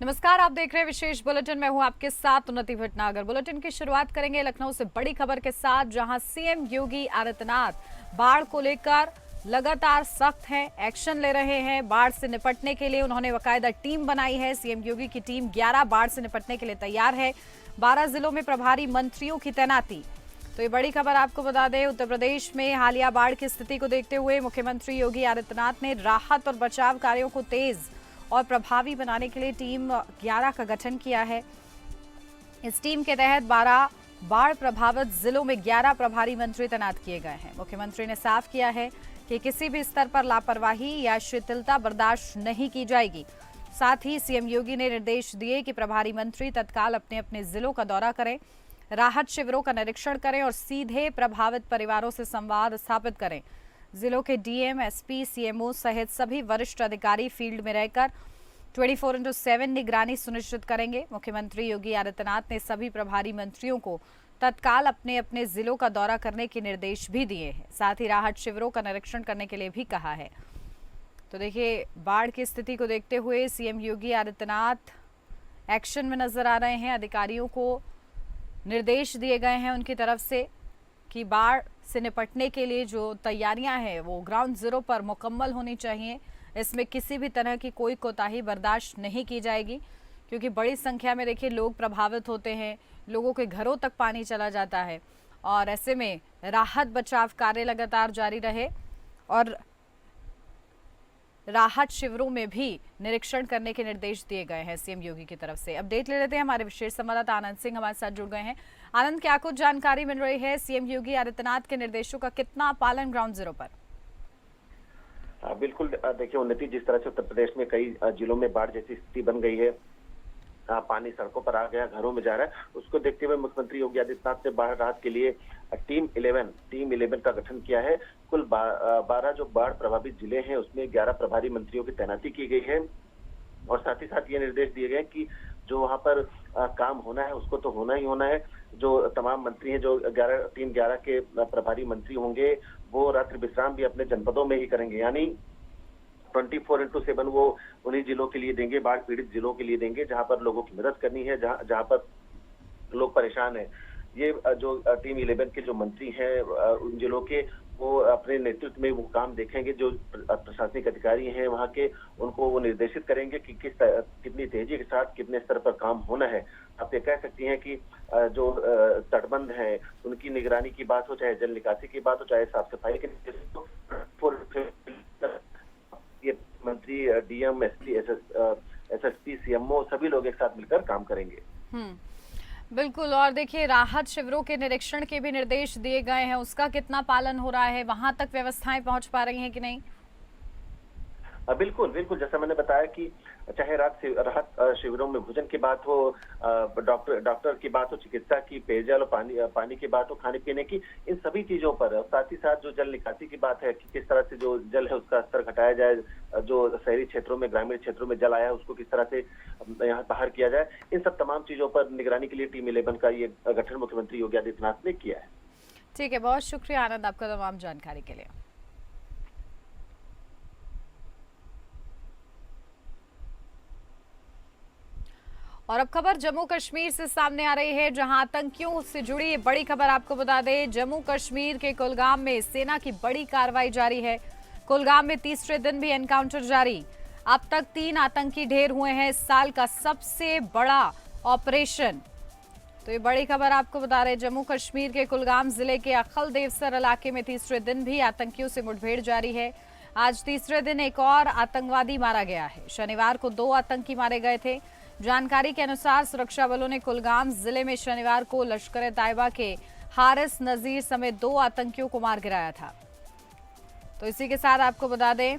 नमस्कार, आप देख रहे हैं विशेष बुलेटिन। मैं हूं आपके साथ उन्नति भटनागर। बुलेटिन की शुरुआत करेंगे लखनऊ से बड़ी खबर के साथ, जहां सीएम योगी आदित्यनाथ बाढ़ को लेकर लगातार सख्त हैं, एक्शन ले रहे हैं। बाढ़ से निपटने के लिए उन्होंने बाकायदा टीम बनाई है। सीएम योगी की टीम 11 बाढ़ से निपटने के लिए तैयार है। 12 जिलों में प्रभारी मंत्रियों की तैनाती। तो ये बड़ी खबर आपको बता दें, उत्तर प्रदेश में हालिया बाढ़ की स्थिति को देखते हुए मुख्यमंत्री योगी आदित्यनाथ ने राहत और बचाव कार्यों को तेज और प्रभावी बनाने के लिए टीम 11 का गठन किया है। इस टीम के तहत 12 बाढ़ प्रभावित जिलों में 11 प्रभारी मंत्री तैनात किए गए हैं। मुख्यमंत्री ने साफ किया है कि किसी भी स्तर पर लापरवाही या शिथिलता बर्दाश्त नहीं की जाएगी। साथ ही सीएम योगी ने निर्देश दिए कि प्रभारी मंत्री तत्काल अपने अपने जिलों का दौरा करें, राहत शिविरों का निरीक्षण करें और सीधे प्रभावित परिवारों से संवाद स्थापित करें। जिलों के डीएम, एसपी, सीएमओ सहित सभी वरिष्ठ अधिकारी फील्ड में रहकर 24/7 निगरानी सुनिश्चित करेंगे। मुख्यमंत्री योगी आदित्यनाथ ने सभी प्रभारी मंत्रियों को तत्काल अपने अपने जिलों का दौरा करने के निर्देश भी दिए हैं। साथ ही राहत शिविरों का निरीक्षण करने के लिए भी कहा है। तो देखिए, बाढ़ की स्थिति को देखते हुए सीएम योगी आदित्यनाथ एक्शन में नजर आ रहे हैं। अधिकारियों को निर्देश दिए गए हैं उनकी तरफ से कि बाढ़ से निपटने के लिए जो तैयारियां हैं वो ग्राउंड जीरो पर मुकम्मल होनी चाहिए। इसमें किसी भी तरह की कोई कोताही बर्दाश्त नहीं की जाएगी, क्योंकि बड़ी संख्या में देखिए लोग प्रभावित होते हैं, लोगों के घरों तक पानी चला जाता है और ऐसे में राहत बचाव कार्य लगातार जारी रहे और राहत शिविरों में भी निरीक्षण करने के निर्देश दिए गए हैं सीएम योगी की तरफ से। अपडेट ले लेते हैं, हमारे विशेष संवाददाता आनंद सिंह हमारे साथ जुड़ गए हैं। आनंद, क्या कुछ जानकारी मिल रही है? सीएम योगी आदित्यनाथ के निर्देशों का कितना पालन ग्राउंड जीरो पर? बिल्कुल, देखिए उन्नति, जिस तरह से उत्तर प्रदेश में कई जिलों में बाढ़ जैसी स्थिति बन गई है, पानी सड़कों पर आ गया, घरों में जा रहा है, उसको देखते हुए मुख्यमंत्री योगी आदित्यनाथ ने बाढ़ राहत के लिए टीम 11 का गठन किया है। कुल 12 जो बाढ़ प्रभावित जिले हैं उसमें 11 प्रभारी मंत्रियों की तैनाती की गई है और साथ ही साथ ये निर्देश दिए गए कि जो वहां पर काम होना है उसको तो होना ही होना है। जो तमाम मंत्री हैं, जो टीम 11 के प्रभारी मंत्री होंगे, वो रात्रि विश्राम भी अपने जनपदों में ही करेंगे, यानी 24/7 वो उन्हीं जिलों के लिए देंगे, बाढ़ पीड़ित जिलों के लिए देंगे जहां पर लोगों की मदद करनी है, जहां पर लोग परेशान हैं। ये जो टीम 11 के जो मंत्री हैं उन जिलों के, वो अपने नेतृत्व में वो काम देखेंगे। जो प्रशासनिक अधिकारी हैं वहां के, उनको वो निर्देशित करेंगे कि कितनी तेजी के साथ कितने स्तर पर काम होना है। आप ये कह सकती हैं कि जो तटबंध है उनकी निगरानी की बात हो, चाहे जल निकासी की बात हो, चाहे साफ सफाई की, ये मंत्री, डीएम, एसपी, एसएसपी, सीएमओ सभी लोग एक साथ मिलकर काम करेंगे। बिल्कुल। और देखिए, राहत शिविरों के निरीक्षण के भी निर्देश दिए गए हैं, उसका कितना पालन हो रहा है? वहां तक व्यवस्थाएं पहुंच पा रही हैं कि नहीं? बिल्कुल बिल्कुल, जैसा मैंने बताया कि चाहे राहत शिविरों में भोजन की बात हो, डॉक्टर की बात हो, चिकित्सा की, पेयजल और पानी की बात हो, खाने पीने की, इन सभी चीजों पर, साथ ही साथ जो जल निकासी की बात है कि किस तरह से जो जल है उसका स्तर घटाया जाए, जो शहरी क्षेत्रों में, ग्रामीण क्षेत्रों में जल आया है उसको किस तरह से यहाँ बाहर किया जाए, इन सब तमाम चीजों पर निगरानी के लिए टीम 11 का ये गठन मुख्यमंत्री योगी आदित्यनाथ ने किया है। ठीक है, बहुत शुक्रिया आनंद आपका तमाम जानकारी के लिए। और अब खबर जम्मू कश्मीर से सामने आ रही है, जहां आतंकियों से जुड़ी बड़ी खबर आपको बता दें। जम्मू कश्मीर के कुलगाम में सेना की बड़ी कार्रवाई जारी है। कुलगाम में तीसरे दिन भी एनकाउंटर जारी। अब तक 3 आतंकी ढेर हुए हैं। इस साल का सबसे बड़ा ऑपरेशन। तो ये बड़ी खबर आपको बता रहे, जम्मू कश्मीर के कुलगाम जिले के अखल देवसर इलाके में तीसरे दिन भी आतंकियों से मुठभेड़ जारी है। आज तीसरे दिन एक और आतंकवादी मारा गया है। शनिवार को 2 आतंकी मारे गए थे। जानकारी के अनुसार सुरक्षा बलों ने कुलगाम जिले में शनिवार को लश्कर-ए-तैयबा के हारिस नजीर समेत 2 आतंकियों को मार गिराया था। तो इसी के साथ आपको बता दें,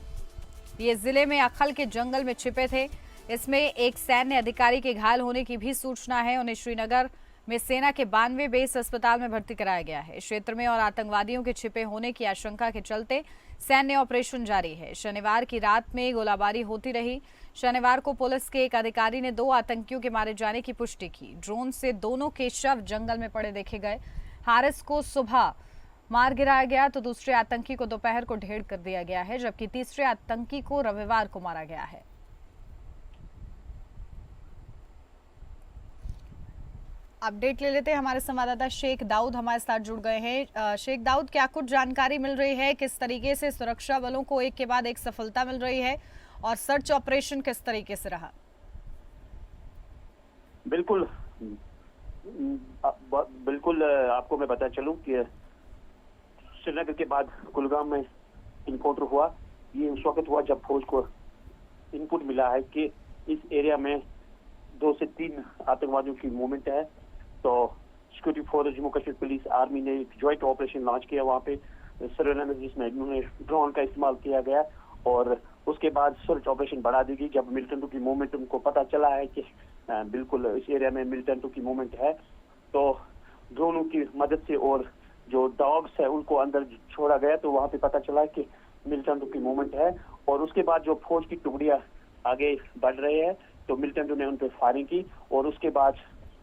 ये जिले में अखल के जंगल में छिपे थे। इसमें एक सैन्य अधिकारी के घायल होने की भी सूचना है। उन्हें श्रीनगर में सेना के 92 बेस अस्पताल में भर्ती कराया गया है। क्षेत्र में और आतंकवादियों के छिपे होने की आशंका के चलते सैन्य ऑपरेशन जारी है। शनिवार की रात में गोलाबारी होती रही। शनिवार को पुलिस के एक अधिकारी ने 2 आतंकियों के मारे जाने की पुष्टि की। ड्रोन से दोनों के शव जंगल में पड़े देखे गए। हारिस को सुबह मार गिराया गया तो दूसरे आतंकी को दोपहर को ढेर कर दिया गया है, जबकि तीसरे आतंकी को रविवार को मारा गया है। अपडेट ले लेते हैं। हमारे संवाददाता शेख दाऊद हमारे साथ जुड़ गए हैं। शेख दाऊद, क्या कुछ जानकारी मिल रही है? किस तरीके से सुरक्षा बलों को एक के बाद एक सफलता मिल रही है और सर्च ऑपरेशन किस तरीके से रहा? बिल्कुल बिल्कुल आपको मैं बता चलूं कि श्रीनगर के बाद कुलगाम में इनकाउंटर हुआ। ये उस वक्त हुआ जब फौज को इनपुट मिला है कि इस एरिया में 2 से 3 आतंकवादियों की मूवमेंट है। तो security force, Jammu Kashmir police, army ने एक ज्वाइंट ऑपरेशन लॉन्च किया वहाँ पे सर्वेलेंस, जिसमें उन्होंने ड्रोन का इस्तेमाल किया गया और उसके बाद सर्च ऑपरेशन बढ़ा दी गई। जब मिलिटेंटों की मूवमेंट उनको पता चला है कि बिल्कुल इस एरिया में मिलिटेंटों की मूवमेंट है, तो ड्रोनों की मदद से और जो डॉग्स है उनको अंदर छोड़ा गया। तो वहाँ पे पता चला कि मिलिटेंटों की मूवमेंट है और उसके बाद जो फौज की टुकड़ियां आगे बढ़ रहे हैं तो मिलिटेंटों ने उन पर फायरिंग की और उसके बाद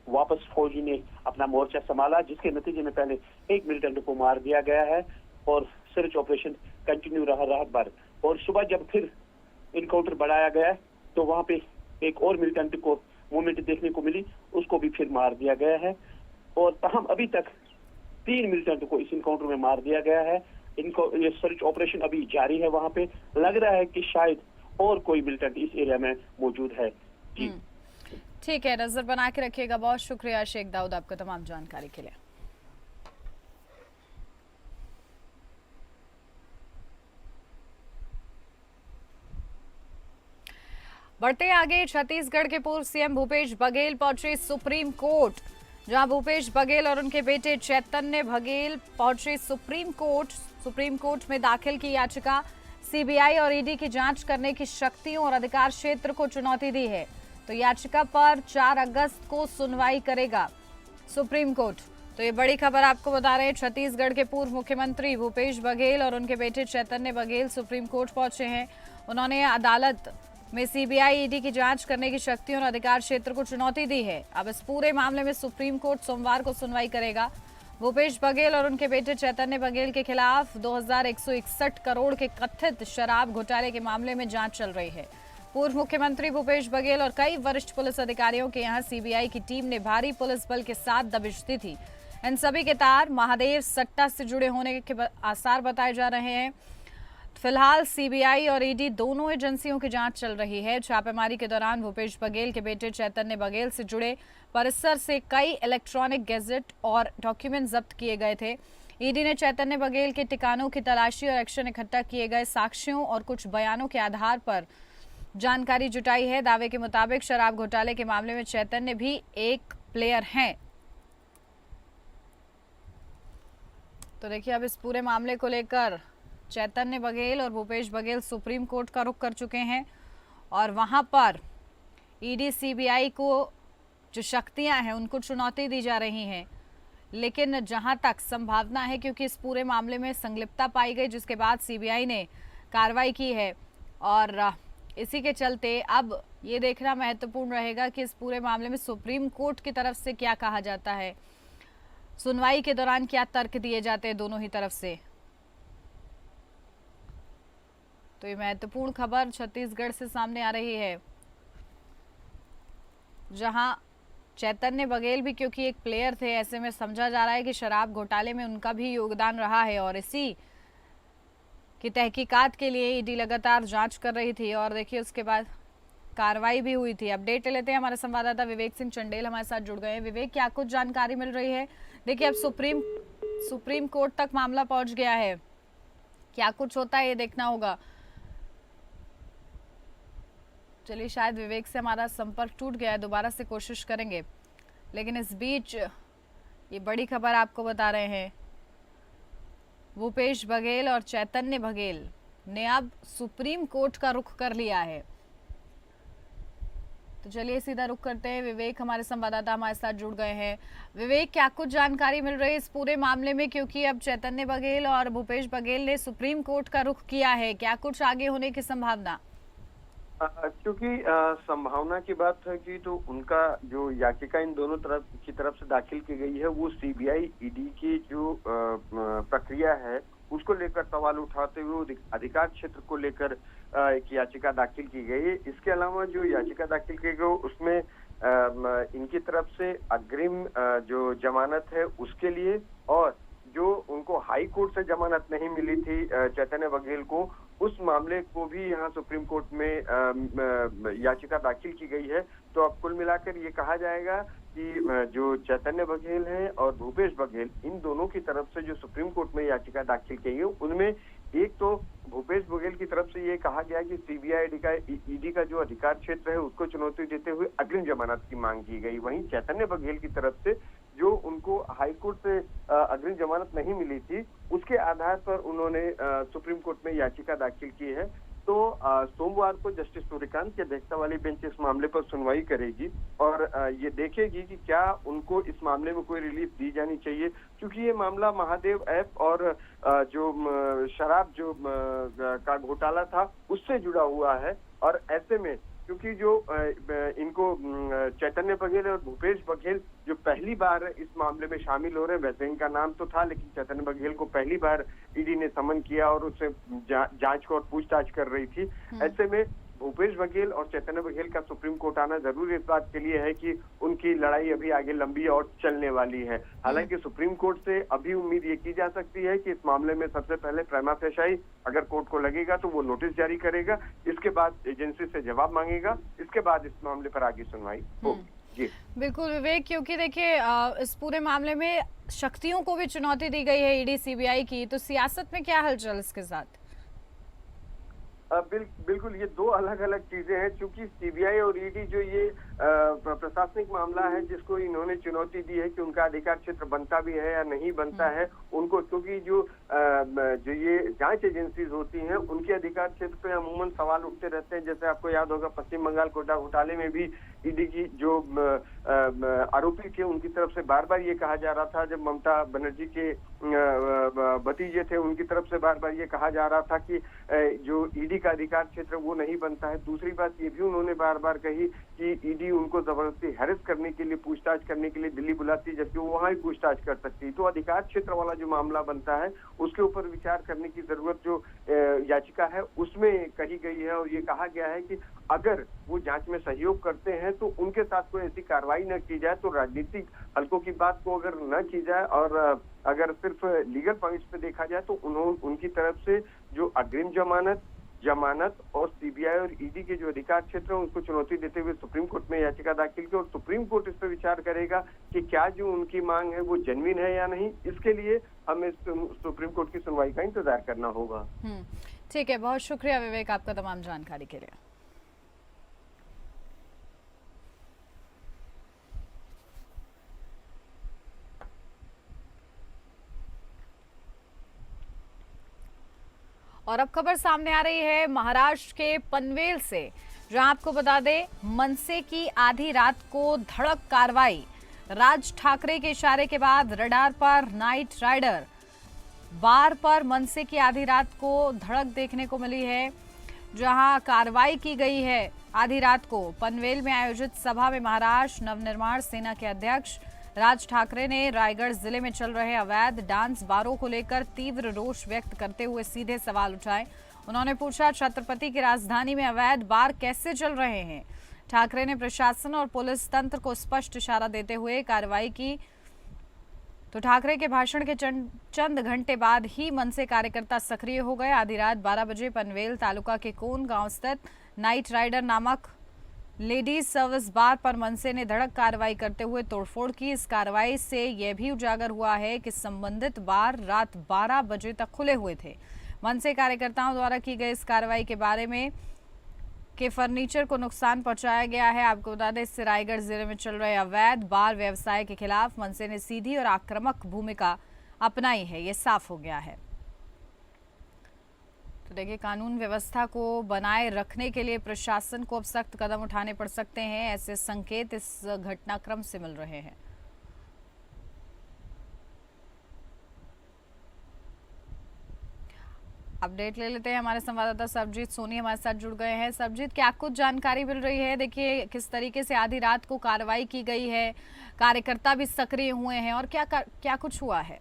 वापस फौजी ने अपना मोर्चा संभाला, जिसके नतीजे में पहले एक मिलिटेंट को मार दिया गया है और सर्च ऑपरेशन कंटिन्यू रहा रात भर। और सुबह जब फिर इनकाउंटर बढ़ाया गया तो वहां पे एक और मिलिटेंट को मूवमेंट देखने को मिली, उसको भी फिर मार दिया गया है और तहम अभी तक 3 मिलिटेंट को इस इनकाउंटर में मार दिया गया है। इनको ये सर्च ऑपरेशन अभी जारी है। वहां पे लग रहा है कि शायद और कोई मिलिटेंट इस एरिया में मौजूद है। जी ठीक है, नजर बना के रखिएगा। बहुत शुक्रिया शेख दाऊद आपका तमाम जानकारी के लिए। बढ़ते आगे, छत्तीसगढ़ के पूर्व सीएम भूपेश बघेल पहुंचे सुप्रीम कोर्ट, जहां भूपेश बघेल और उनके बेटे चैतन्य बघेल पहुंचे सुप्रीम कोर्ट। सुप्रीम कोर्ट में दाखिल की याचिका सीबीआई और ईडी की जांच करने की शक्तियों और अधिकार क्षेत्र को चुनौती दी है। तो याचिका पर 4 अगस्त को सुनवाई करेगा सुप्रीम कोर्ट। तो ये बड़ी खबर आपको बता रहे हैं। छत्तीसगढ़ के पूर्व मुख्यमंत्री भूपेश बघेल और उनके बेटे चैतन्य बघेल सुप्रीम कोर्ट पहुंचे हैं। उन्होंने अदालत में सीबीआई ईडी की जांच करने की शक्तियों और अधिकार क्षेत्र को चुनौती दी है। अब इस पूरे मामले में सुप्रीम कोर्ट सोमवार को सुनवाई करेगा। भूपेश बघेल और उनके बेटे चैतन्य बघेल के खिलाफ 2161 करोड़ के कथित शराब घोटाले के मामले में जांच चल रही है। पूर्व मुख्यमंत्री भूपेश बघेल और कई वरिष्ठ पुलिस अधिकारियों के यहां सीबीआई की टीम ने भारी पुलिस बल के साथ दबिश दी थी। इन सभी के तार महादेव सट्टा से जुड़े होने के आसार बताए जा रहे हैं। फिलहाल सीबीआई और ईडी दोनों एजेंसियों की जांच चल रही है। छापेमारी के दौरान भूपेश बघेल के बेटे चैतन्य बघेल से जुड़े परिसर से कई इलेक्ट्रॉनिक गैजेट और डॉक्यूमेंट जब्त किए गए थे। ईडी ने चैतन्य बघेल के ठिकानों की तलाशी और एक्शन इकट्ठा किए गए साक्ष्यों और कुछ बयानों के आधार पर जानकारी जुटाई है। दावे के मुताबिक शराब घोटाले के मामले में चैतन्य भी एक प्लेयर हैं। तो देखिए, अब इस पूरे मामले को लेकर चैतन्य बघेल और भूपेश बघेल सुप्रीम कोर्ट का रुख कर चुके हैं और वहां पर ईडी सीबीआई को जो शक्तियां हैं उनको चुनौती दी जा रही हैं। लेकिन जहां तक संभावना है, क्योंकि इस पूरे मामले में संलिप्तता पाई गई जिसके बाद सीबीआई ने कार्रवाई की है और इसी के चलते अब ये देखना महत्वपूर्ण रहेगा कि इस पूरे मामले में सुप्रीम कोर्ट की तरफ से क्या कहा जाता है, सुनवाई के दौरान क्या तर्क दिए जाते हैं दोनों ही तरफ से। तो ये महत्वपूर्ण खबर छत्तीसगढ़ से सामने आ रही है, जहां चैतन्य बघेल भी क्योंकि एक प्लेयर थे, ऐसे में समझा जा रहा है कि शराब घोटाले में उनका भी योगदान रहा है और इसी की तहकीकात के लिए ईडी लगातार जांच कर रही थी और देखिए उसके बाद कार्रवाई भी हुई थी। अपडेट लेते हैं, हमारे संवाददाता विवेक सिंह चंडेल हमारे साथ जुड़ गए हैं। विवेक, क्या कुछ जानकारी मिल रही है? देखिए, अब सुप्रीम कोर्ट तक मामला पहुंच गया है, क्या कुछ होता है ये देखना होगा। चलिए, शायद विवेक से हमारा संपर्क टूट गया है, दोबारा से कोशिश करेंगे। लेकिन इस बीच ये बड़ी खबर आपको बता रहे हैं, भूपेश बघेल और चैतन्य बघेल ने अब सुप्रीम कोर्ट का रुख कर लिया है। तो चलिए सीधा रुख करते हैं। विवेक हमारे संवाददाता हमारे साथ जुड़ गए हैं। विवेक, क्या कुछ जानकारी मिल रही है इस पूरे मामले में, क्योंकि अब चैतन्य बघेल और भूपेश बघेल ने सुप्रीम कोर्ट का रुख किया है, क्या कुछ आगे होने की संभावना? क्योंकि संभावना की बात है कि तो उनका जो याचिका इन दोनों तरफ से दाखिल की गई है वो सीबीआई ईडी की जो प्रक्रिया है उसको लेकर सवाल उठाते हुए अधिकार क्षेत्र को लेकर एक याचिका दाखिल की गई है। इसके अलावा जो याचिका दाखिल की गई उसमें इनकी तरफ से अग्रिम जो जमानत है उसके लिए, और जो उनको हाई कोर्ट से जमानत नहीं मिली थी चैतन्य बघेल को, उस मामले को भी यहाँ सुप्रीम कोर्ट में याचिका दाखिल की गई है। तो अब कुल मिलाकर ये कहा जाएगा कि जो चैतन्य बघेल है और भूपेश बघेल, इन दोनों की तरफ से जो सुप्रीम कोर्ट में याचिका दाखिल की है, उनमें एक तो भूपेश बघेल की तरफ से ये कहा गया कि सीबीआई ईडी का जो अधिकार क्षेत्र है उसको चुनौती देते हुए अग्रिम जमानत की मांग की गई। वहीं चैतन्य बघेल की तरफ से जो उनको हाईकोर्ट से अग्रिम जमानत नहीं मिली थी, उसके आधार पर उन्होंने सुप्रीम कोर्ट में याचिका दाखिल की है। तो सोमवार को जस्टिस सूर्यकांत की अध्यक्षता वाली बेंच इस मामले पर सुनवाई करेगी और ये देखेगी कि क्या उनको इस मामले में कोई रिलीफ दी जानी चाहिए, क्योंकि ये मामला महादेव ऐप और जो शराब जो का घोटाला था उससे जुड़ा हुआ है। और ऐसे में क्योंकि जो इनको चैतन्य बघेल और भूपेश बघेल जो पहली बार इस मामले में शामिल हो रहे हैं, वैसे इनका नाम तो था लेकिन चैतन्य बघेल को पहली बार ईडी ने समन किया और उससे जांच को और पूछताछ कर रही थी। ऐसे में भूपेश बघेल और चैतन्य बघेल का सुप्रीम कोर्ट आना जरूर इस बात के लिए है कि उनकी लड़ाई अभी आगे लंबी और चलने वाली है। हालांकि सुप्रीम कोर्ट से अभी उम्मीद ये की जा सकती है कि इस मामले में सबसे पहले प्रिमा फेसाई अगर कोर्ट को लगेगा तो वो नोटिस जारी करेगा, इसके बाद एजेंसी से जवाब मांगेगा, इसके बाद इस मामले पर आगे सुनवाई होगी। जी बिल्कुल विवेक, क्योंकि देखिए इस पूरे मामले में शक्तियों को भी चुनौती दी गई है ईडी सीबीआई की, तो सियासत में क्या हलचल इसके साथ? बिल्कुल ये दो अलग अलग चीजें हैं। चूंकि सीबीआई और ईडी जो ये प्रशासनिक मामला है जिसको इन्होंने चुनौती दी है कि उनका अधिकार क्षेत्र बनता भी है या नहीं बनता है उनको, क्योंकि जो ये जांच एजेंसीज होती हैं उनके अधिकार क्षेत्र पे अमूमन सवाल उठते रहते हैं। जैसे आपको याद होगा पश्चिम बंगाल कोटा घोटाले में भी ईडी की जो आरोपी थे उनकी तरफ से बार बार ये कहा जा रहा था, जब ममता बनर्जी के भतीजे थे उनकी तरफ से बार बार ये कहा जा रहा था कि जो ईडी का अधिकार क्षेत्र वो नहीं बनता है। दूसरी बात ये भी उन्होंने बार बार कही कि ईडी उनको जबरदस्ती हैरेस करने के लिए, पूछताछ करने के लिए दिल्ली बुलाती, जबकि वो वहां ही पूछताछ कर सकती। तो अधिकार क्षेत्र वाला जो मामला बनता है उसके ऊपर विचार करने की जरूरत जो याचिका है उसमें कही गई है। और ये कहा गया है कि अगर वो जांच में सहयोग करते हैं तो उनके साथ कोई ऐसी कार्रवाई न की जाए, तो राजनीतिक हलकों की बात को अगर न की जाए और अगर सिर्फ लीगल पॉइंट्स पे देखा जाए तो उनकी तरफ से जो अग्रिम जमानत और सीबीआई और ईडी के जो अधिकार क्षेत्र है उसको चुनौती देते हुए सुप्रीम कोर्ट में याचिका दाखिल की और सुप्रीम कोर्ट इस पर विचार करेगा कि क्या जो उनकी मांग है वो जेन्युइन है या नहीं। इसके लिए हमें सुप्रीम कोर्ट की सुनवाई का इंतजार करना होगा। ठीक है, बहुत शुक्रिया विवेक आपका तमाम जानकारी के लिए। और अब खबर सामने आ रही है महाराष्ट्र के पनवेल से, जहां आपको बता दें मनसे की आधी रात को धड़क कार्रवाई। राज ठाकरे के इशारे के बाद रडार पर नाइट राइडर बार पर मनसे की आधी रात को धड़क देखने को मिली है, जहां कार्रवाई की गई है। आधी रात को पनवेल में आयोजित सभा में महाराष्ट्र नवनिर्माण सेना के अध्यक्ष राज ठाकरे ने रायगढ़ जिले में चल रहे अवैध डांस बारों को लेकर तीव्र रोष व्यक्त करते हुए सीधे सवाल उठाए। उन्होंने पूछा, छत्रपति की राजधानी में अवैध बार कैसे चल रहे हैं? ठाकरे ने प्रशासन और पुलिस तंत्र को स्पष्ट इशारा देते हुए कार्रवाई की। तो ठाकरे के भाषण के चंद घंटे बाद ही मनसे कार्यकर्ता सक्रिय हो गए। आधी रात 12 बजे पनवेल तालुका के कोन गांव स्थित नाइट राइडर नामक लेडीज सर्विस बार पर मनसे ने धड़क कार्रवाई करते हुए तोड़फोड़ की। इस कार्रवाई से यह भी उजागर हुआ है कि संबंधित बार रात 12 बजे तक खुले हुए थे। मनसे कार्यकर्ताओं द्वारा की गई इस कार्रवाई के बारे में के फर्नीचर को नुकसान पहुंचाया गया है। आपको बता दें, इससे रायगढ़ जिले में चल रहे अवैध बार व्यवसाय के खिलाफ मनसे ने सीधी और आक्रामक भूमिका अपनाई है, ये साफ हो गया है। तो देखिए, कानून व्यवस्था को बनाए रखने के लिए प्रशासन को अब सख्त कदम उठाने पड़ सकते हैं, ऐसे संकेत इस घटनाक्रम से मिल रहे हैं। अपडेट ले लेते हैं, हमारे संवाददाता सरबजीत सोनी हमारे साथ जुड़ गए हैं। सरबजीत, क्या कुछ जानकारी मिल रही है? देखिए किस तरीके से आधी रात को कार्रवाई की गई है, कार्यकर्ता भी सक्रिय हुए हैं और क्या कुछ हुआ है?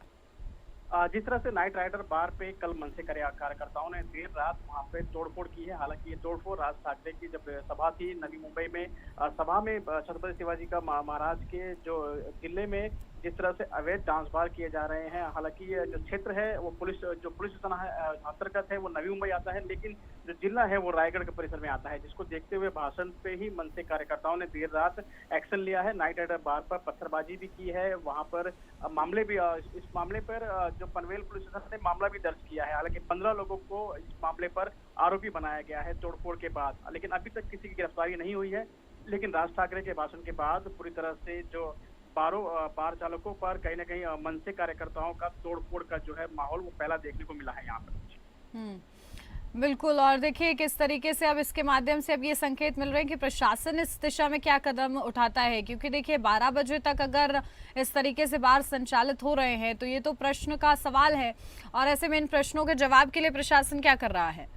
जिस तरह से नाइट राइडर बार पे कल मनसे कार्यकर्ताओं ने देर रात वहां पे तोड़फोड़ की है। हालांकि ये तोड़फोड़ राज ठाकरे की जब सभा थी नवी मुंबई में, सभा में छत्रपति शिवाजी का महाराज के जो किले में जिस तरह से अवैध डांस बार किए जा रहे हैं। हालांकि ये जो क्षेत्र है वो पुलिस थाना है अंतर्गत है, वो नवी मुंबई आता है, लेकिन जो जिला है वो रायगढ़ के परिसर में आता है, जिसको देखते हुए भाषण पे ही मनसे कार्यकर्ताओं ने देर रात एक्शन लिया है। नाइट राइडर बार पर पत्थरबाजी भी की है। वहां पर मामले भी इस मामले पर जो पनवेल पुलिस स्टेशन ने मामला भी दर्ज किया है। हालांकि 15 लोगों को इस मामले पर आरोपी बनाया गया है तोड़फोड़ के बाद, लेकिन अभी तक किसी की गिरफ्तारी नहीं हुई है। लेकिन राज ठाकरे के भाषण के बाद पूरी तरह से जो बार चालकों पर कहीं ना कहीं मनसे कार्यकर्ताओं का तोड़फोड़ का जो है माहौल वो पहला देखने को मिला है यहाँ पर। बिल्कुल। और देखिए किस तरीके से अब इसके माध्यम से अब ये संकेत मिल रहे हैं कि प्रशासन इस दिशा में क्या कदम उठाता है, क्योंकि देखिए 12 बजे तक अगर इस तरीके से बार संचालित हो रहे हैं तो ये तो प्रश्न का सवाल है, और ऐसे में इन प्रश्नों के जवाब के लिए प्रशासन क्या कर रहा है?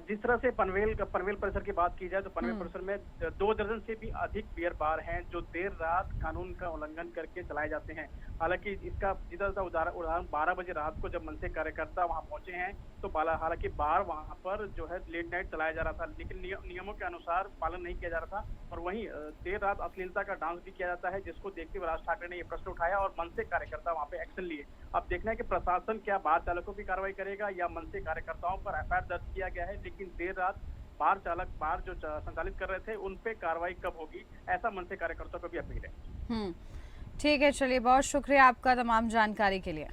जिस तरह से पनवेल परिसर की बात की जाए तो पनवेल परिसर में 2 दर्जन से भी अधिक बियर बार हैं जो देर रात कानून का उल्लंघन करके चलाए जाते हैं। हालांकि इसका सीधा सा उदाहरण 12 बजे रात को जब मनसे कार्यकर्ता वहां पहुंचे हैं तो हालांकि बार वहां पर जो है लेट नाइट चलाया जा रहा था, लेकिन नियमों के अनुसार पालन नहीं किया जा रहा था, और वहीं देर रात अश्लीलता का डांस भी किया जाता है, जिसको देखते हुए राज ठाकरे ने यह प्रश्न उठाया और मनसे कार्यकर्ता वहां पे एक्शन लिए। अब देखना है कि प्रशासन क्या बार चालकों की कार्रवाई करेगा या मनसे कार्यकर्ताओं पर एफआईआर दर्ज किया गया है, लेकिन देर रात बार जो संचालित कर रहे थे उन पे कार्रवाई कब होगी, ऐसा मनसे कार्यकर्ताओं को भी अपील है। ठीक है, चलिए बहुत शुक्रिया आपका तमाम जानकारी के लिए।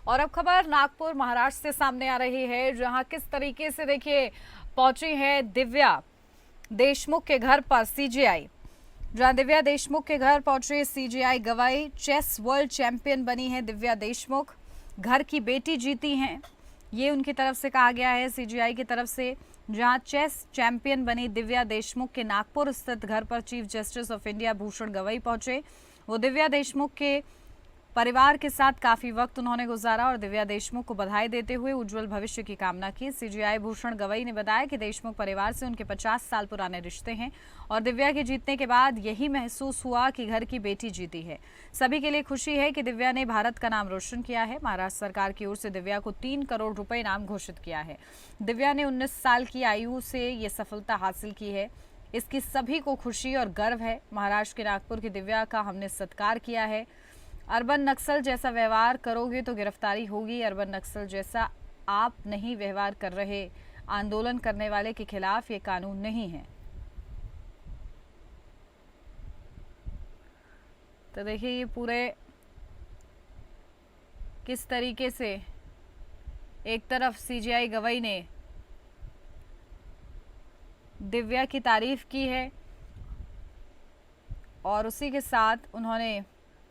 और अब खबर नागपुर महाराष्ट्र से सामने आ रही है, जहां किस तरीके से देखिए पहुंची है दिव्या देशमुख के घर पर सीजीआई। जहां दिव्या देशमुख के घर पहुंची सीजीआई गवाई। चेस वर्ल्ड चैंपियन बनी है दिव्या देशमुख, घर की बेटी जीती हैं, ये उनकी तरफ से कहा गया है सीजीआई की तरफ से। जहां चेस चैंपियन बनी दिव्या देशमुख के नागपुर स्थित घर पर chief justice of India Bhushan Gavai पहुंचे। वो दिव्या देशमुख के परिवार के साथ काफी वक्त उन्होंने गुजारा और दिव्या देशमुख को बधाई देते हुए उज्जवल भविष्य की कामना की। सीजीआई भूषण गवई ने बताया कि देशमुख परिवार से उनके 50 साल पुराने रिश्ते हैं और दिव्या के जीतने के बाद यही महसूस हुआ कि घर की बेटी जीती है। सभी के लिए खुशी है कि दिव्या ने भारत का नाम रोशन किया है। महाराष्ट्र सरकार की ओर से दिव्या को 3 करोड़ रुपए इनाम घोषित किया है। दिव्या ने 19 साल की आयु से ये सफलता हासिल की है, इसकी सभी को खुशी और गर्व है। महाराष्ट्र के नागपुर की दिव्या का हमने सत्कार किया है। अर्बन नक्सल जैसा व्यवहार करोगे तो गिरफ्तारी होगी। अर्बन नक्सल जैसा आप नहीं व्यवहार कर रहे, आंदोलन करने वाले के खिलाफ ये कानून नहीं है। तो देखिए ये पूरे किस तरीके से एक तरफ सीजीआई गवई ने दिव्या की तारीफ की है और उसी के साथ उन्होंने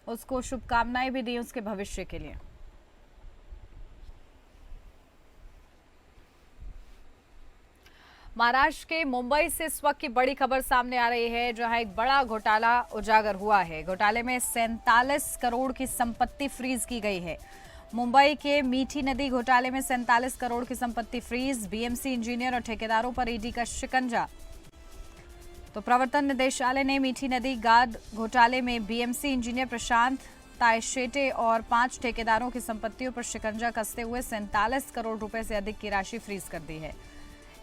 उसको शुभकामनाएं भी दी उसके भविष्य के लिए। महाराष्ट्र के मुंबई से इस वक्त की बड़ी खबर सामने आ रही है, जहां एक बड़ा घोटाला उजागर हुआ है। घोटाले में 47 करोड़ की संपत्ति फ्रीज की गई है। मुंबई के मीठी नदी घोटाले में 47 करोड़ की संपत्ति फ्रीज। बीएमसी इंजीनियर और ठेकेदारों पर ईडी का शिकंजा। तो प्रवर्तन निदेशालय ने मीठी नदी गाद घोटाले में बीएमसी इंजीनियर प्रशांत तायशेटे और 5 ठेकेदारों की संपत्तियों पर शिकंजा कसते हुए 47 करोड़ रुपए से अधिक की राशि फ्रीज कर दी है।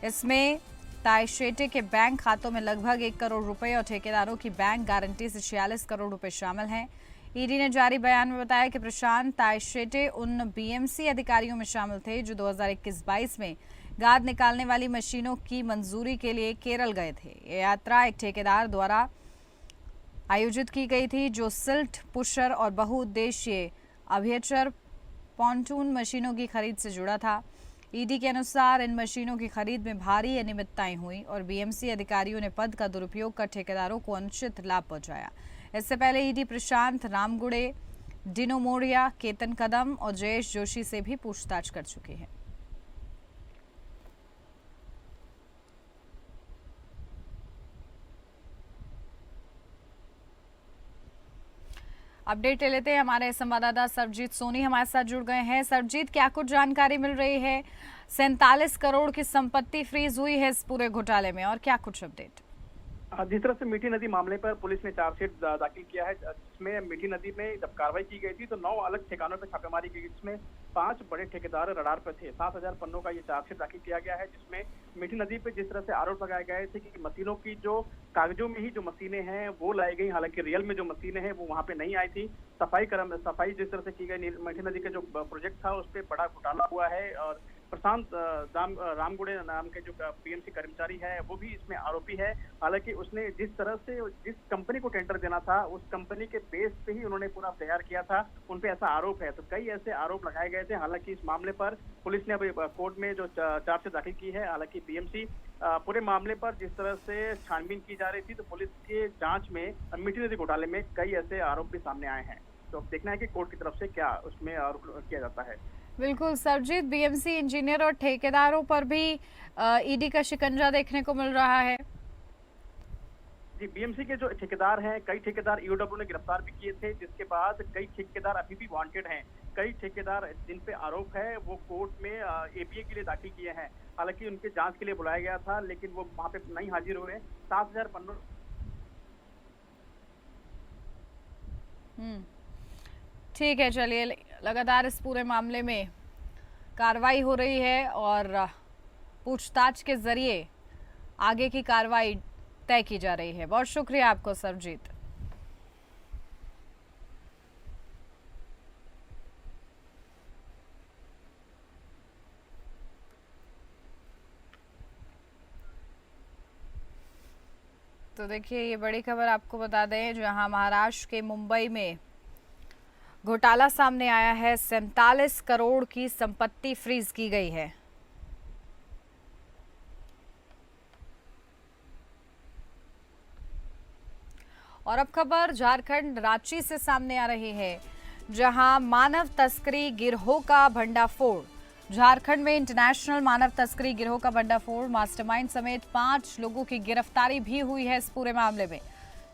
इसमें तायशेटे के बैंक खातों में लगभग 1 करोड़ रुपए और ठेकेदारों की बैंक गारंटी से 46 करोड़ रुपए शामिल हैं। ईडी ने जारी बयान में बताया कि प्रशांत तायशेटे उन बीएमसी अधिकारियों में शामिल थे जो 2021-22 में गाद निकालने वाली मशीनों की मंजूरी के लिए केरल गए थे। ये यात्रा एक ठेकेदार द्वारा आयोजित की गई थी जो सिल्ट पुशर और बहुउद्देशीय अभ्यचर पॉन्टून मशीनों की खरीद से जुड़ा था। ईडी के अनुसार इन मशीनों की खरीद में भारी अनियमितताएं हुई और बीएमसी अधिकारियों ने पद का दुरुपयोग कर ठेकेदारों को अनुचित लाभ पहुंचाया। इससे पहले ईडी प्रशांत रामगुड़े, डिनो मोरिया, केतन कदम और जयेश जोशी से भी पूछताछ कर चुकी है। अपडेट ले लेते हैं, हमारे संवाददाता सरजीत सोनी हमारे साथ जुड़ गए हैं। सरजीत, क्या कुछ जानकारी मिल रही है? 47 करोड़ की संपत्ति फ्रीज हुई है इस पूरे घोटाले में, और क्या कुछ अपडेट? जिस तरह से मीठी नदी मामले पर पुलिस ने चार्जशीट दाखिल किया है, जिसमें मीठी नदी में जब कार्रवाई की गई थी तो 9 अलग ठिकानों पर छापेमारी की गई, जिसमें 5 बड़े ठेकेदार रडार पर थे। 7000 पन्नों का ये चार्जशीट दाखिल किया गया है, जिसमें मीठी नदी पे जिस तरह से आरोप लगाए गए थे कि मशीनों की जो कागजों में ही जो मशीनें हैं वो लाई गई, हालांकि रियल में जो मशीनें हैं वो वहाँ पे नहीं आई थी। सफाई जिस तरह से की गई, मीठी नदी का जो प्रोजेक्ट था उस पर बड़ा घोटाला हुआ है, और प्रशांत रामगुड़े नाम के जो पीएमसी कर्मचारी है वो भी इसमें आरोपी है। हालांकि उसने जिस तरह से जिस कंपनी को टेंडर देना था उस कंपनी के बेस पे ही उन्होंने पूरा तैयार किया था, उन पे ऐसा आरोप है। तो कई ऐसे आरोप लगाए गए थे। हालांकि इस मामले पर पुलिस ने अभी कोर्ट में जो चार्जशीट दाखिल की है। हालांकि पीएमसी पूरे मामले पर जिस तरह से छानबीन की जा रही थी, तो पुलिस के जांच में मीठी नदी घोटाले में कई ऐसे आरोप भी सामने आए हैं। तो अब देखना है कि कोर्ट की तरफ से क्या उसमें आरोप किया जाता है। बिल्कुल सरजीत, बीएमसी इंजीनियर और ठेकेदारों पर भी ईडी का शिकंजा देखने को मिल रहा है। जी, बीएमसी के जो ठेकेदार हैं, कई ठेकेदार ईओडब्ल्यू ने गिरफ्तार भी किए थे, जिसके बाद कई ठेकेदार अभी भी वांटेड हैं। कई ठेकेदार जिन पे आरोप है वो कोर्ट में एपीए के लिए दाखिल किए हैं। हालांकि उनके जांच के लिए बुलाया गया था, लेकिन वो वहां पे नहीं हाजिर हुए। 7000 पन्नों। ठीक है, चलिए, लगातार इस पूरे मामले में कार्रवाई हो रही है और पूछताछ के जरिए आगे की कार्रवाई तय की जा रही है। बहुत शुक्रिया आपको सरजीत। तो देखिए, ये बड़ी खबर आपको बता दें, जहां महाराष्ट्र के मुंबई में घोटाला सामने आया है। 47 करोड़ की संपत्ति फ्रीज की गई है। और अब खबर झारखंड रांची से सामने आ रही है, जहां मानव तस्करी गिरोह का भंडाफोड़। झारखंड में इंटरनेशनल मानव तस्करी गिरोह का भंडाफोड़, मास्टरमाइंड समेत 5 लोगों की गिरफ्तारी भी हुई है इस पूरे मामले में।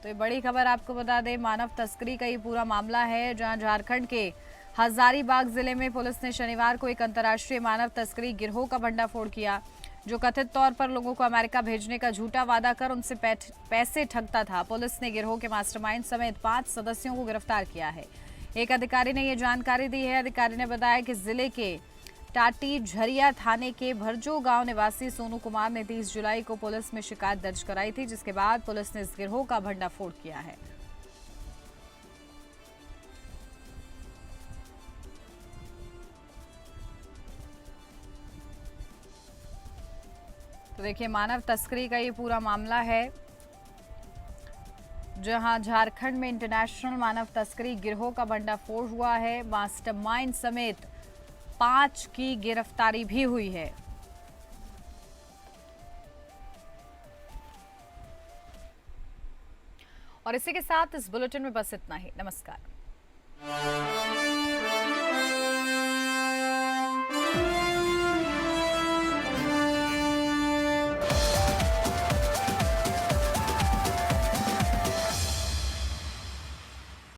तो ये बड़ी खबर आपको बता दें, मानव तस्करी का ये पूरा मामला है, जहां झारखंड के हजारीबाग जिले में पुलिस ने शनिवार को एक अंतर्राष्ट्रीय मानव तस्करी गिरोह का भंडाफोड़ किया, जो कथित तौर पर लोगों को अमेरिका भेजने का झूठा वादा कर उनसे पैसे ठगता था। पुलिस ने गिरोह के मास्टरमाइंड समेत 5 सदस्यों को गिरफ्तार किया है। एक अधिकारी ने ये जानकारी दी है। अधिकारी ने बताया कि जिले के टाटी झरिया थाने के भरजो गांव निवासी सोनू कुमार ने 30 जुलाई को पुलिस में शिकायत दर्ज कराई थी, जिसके बाद पुलिस ने इस गिरोह का भंडाफोड़ किया है। तो देखिए, मानव तस्करी का ये पूरा मामला है, जहां झारखंड में इंटरनेशनल मानव तस्करी गिरोह का भंडाफोड़ हुआ है। मास्टरमाइंड समेत 5 की गिरफ्तारी भी हुई है। और इसी के साथ इस बुलेटिन में बस इतना ही। नमस्कार।